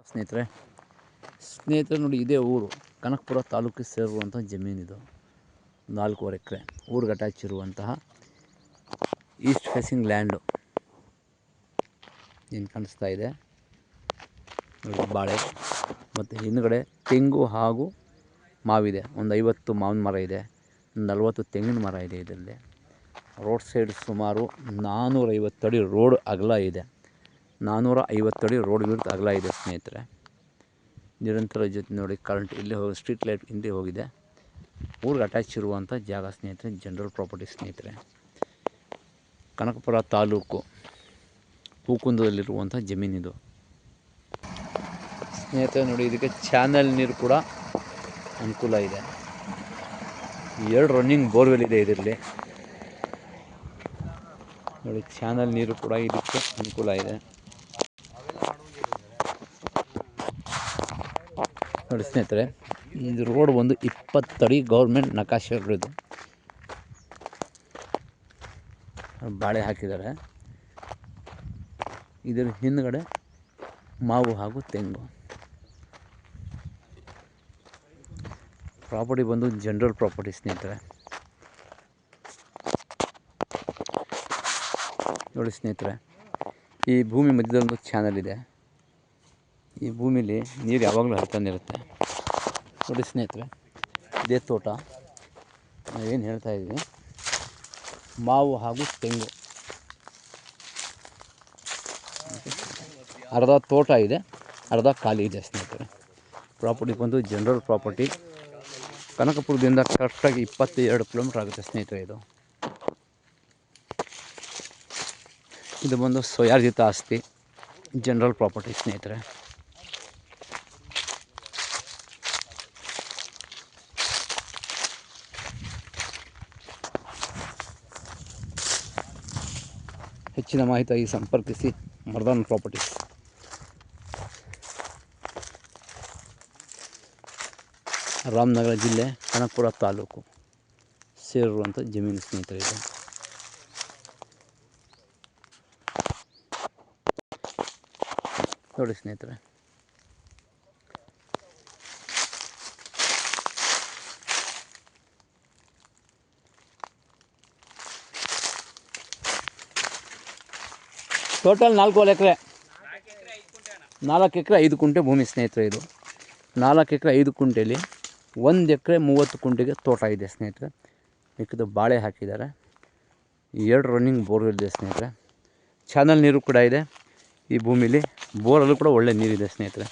ಸ್ನೇಹಿತರೆ ನೋಡಿ, ಇದೇ ಊರು ಕನಕಪುರ ತಾಲೂಕಿಗೆ ಸೇರುವಂಥ ಜಮೀನಿದು. 4.5 ಎಕರೆ ಊರಿಗೆ ಅಟ್ಯಾಚ್ ಇರುವಂತಹ ಈಸ್ಟ್ ಫೇಸಿಂಗ್ ಲ್ಯಾಂಡು ಏನು ಕಾಣಿಸ್ತಾ ಇದೆ ನೋಡಿ. ಬಾಳೆ ಮತ್ತು ಹಿಂದುಗಡೆ ತೆಂಗು ಹಾಗೂ ಮಾವಿದೆ. ಒಂದು 50 ಮಾವಿನ ಮರ ಇದೆ, 40 ತೆಂಗಿನ ಮರ ಇದೆ. ಇದರಲ್ಲಿ ರೋಡ್ ಸೈಡ್ ಸುಮಾರು 450 ಅಡಿ ರೋಡ್ ಅಗಲ ಇದೆ. 450 ಅಡಿ ರೋಡ್ ವಿಡ್ತ್ ಅಗಲ ಇದೆ ಸ್ನೇಹಿತರೆ. ನಿರಂತರ ಜೊತೆ ನೋಡಿ, ಕರೆಂಟ್ ಇಲ್ಲೇ ಹೋಗಿ ಸ್ಟ್ರೀಟ್ ಲೈಟ್ ಹಿಂದೆ ಹೋಗಿದೆ. ಊರಿಗೆ ಅಟ್ಯಾಚ್ ಇರುವಂಥ ಜಾಗ ಸ್ನೇಹಿತರೆ, ಜನರಲ್ ಪ್ರಾಪರ್ಟಿ ಸ್ನೇಹಿತರೆ. ಕನಕಪುರ ತಾಲೂಕು ಹೂಕುಂದದಲ್ಲಿರುವಂಥ ಜಮೀನಿದು ಸ್ನೇಹಿತರೆ. ನೋಡಿ, ಇದಕ್ಕೆ ಚಾನಲ್ ನೀರು ಕೂಡ ಅನುಕೂಲ ಇದೆ. 2 ರನ್ನಿಂಗ್ ಬೋರ್ವೆಲ್ ಇದೆ ಇದರಲ್ಲಿ ನೋಡಿ. ಚಾನಲ್ ನೀರು ಕೂಡ ಇದಕ್ಕೆ ಅನುಕೂಲ ಇದೆ ನೋಡಿ ಸ್ನೇಹಿತರೆ. ಇದು ರೋಡ್ ಒಂದು 20 ಅಡಿ ಗೌರ್ಮೆಂಟ್ ನಕಾಶೆಗಳಿದು. ಬಾಳೆ ಹಾಕಿದ್ದಾರೆ. ಇದರ ಹಿಂದುಗಡೆ ಮಾವು ಹಾಗೂ ತೆಂಗು. ಪ್ರಾಪರ್ಟಿ ಬಂದು ಜನರಲ್ ಪ್ರಾಪರ್ಟಿ ಸ್ನೇಹಿತರೆ. ನೋಡಿ ಸ್ನೇಹಿತರೆ, ಈ ಭೂಮಿ ಮಧ್ಯದಲ್ಲೊಂದು ಚಾನಲ್ ಇದೆ. ಈ ಭೂಮಿಲಿ ನೀರು ಯಾವಾಗಲೂ ಹರಿತಾನೆ ಇರುತ್ತೆ ನೋಡಿ ಸ್ನೇಹಿತರೆ. ಇದೇ ತೋಟ ನಾವೇನು ಹೇಳ್ತಾ ಇದ್ದೀವಿ, ಮಾವು ಹಾಗೂ ತೆಂಗು. ಅರ್ಧ ತೋಟ ಇದೆ, ಅರ್ಧ ಖಾಲಿ ಇದೆ ಸ್ನೇಹಿತರೆ. ಪ್ರಾಪರ್ಟಿ ಬಂದು ಜನರಲ್ ಪ್ರಾಪರ್ಟಿ. ಕನಕಪುರದಿಂದ ಕರೆಕ್ಟಾಗಿ 22 ಕಿಲೋಮೀಟ್ರ್ ಆಗುತ್ತೆ ಸ್ನೇಹಿತರೆ. ಇದು ಬಂದು ಸ್ವಯಾರ್ಜಿತ ಆಸ್ತಿ, ಜನರಲ್ ಪ್ರಾಪರ್ಟಿ ಸ್ನೇಹಿತರೆ. ಹೆಚ್ಚಿನ ಮಾಹಿತಿಯಾಗಿ ಸಂಪರ್ಕಿಸಿ ಮರ್ದಾನ್ ಪ್ರಾಪರ್ಟೀಸ್. ರಾಮನಗರ ಜಿಲ್ಲೆ, ಕನಕಪುರ ತಾಲೂಕು ಸೇರಿರುವಂಥ ಜಮೀನು ಸ್ನೇಹಿತರೆ ಇದು. ನೋಡಿ ಸ್ನೇಹಿತರೆ, ಟೋಟಲ್ 4 ಎಕರೆ, 4 ಎಕರೆ 5 ಕುಂಟೆ ಭೂಮಿ ಸ್ನೇಹಿತರೆ. ಇದು 4 ಎಕರೆ 5 ಕುಂಟೆಯಲ್ಲಿ 1 ಎಕರೆ 30 ಕುಂಟೆಗೆ ತೋಟ ಇದೆ ಸ್ನೇಹಿತರೆ. ಮಿಕ್ಕಿದ ಬಾಳೆ ಹಾಕಿದ್ದಾರೆ. 2 ರನ್ನಿಂಗ್ ಬೋರ್ವೆಲ್ ಇದೆ ಸ್ನೇಹಿತರೆ. ಚಾನಲ್ ನೀರು ಕೂಡ ಇದೆ ಈ ಭೂಮಿಲಿ. ಬೋರಲ್ಲೂ ಕೂಡ ಒಳ್ಳೆ ನೀರಿದೆ ಸ್ನೇಹಿತರೆ.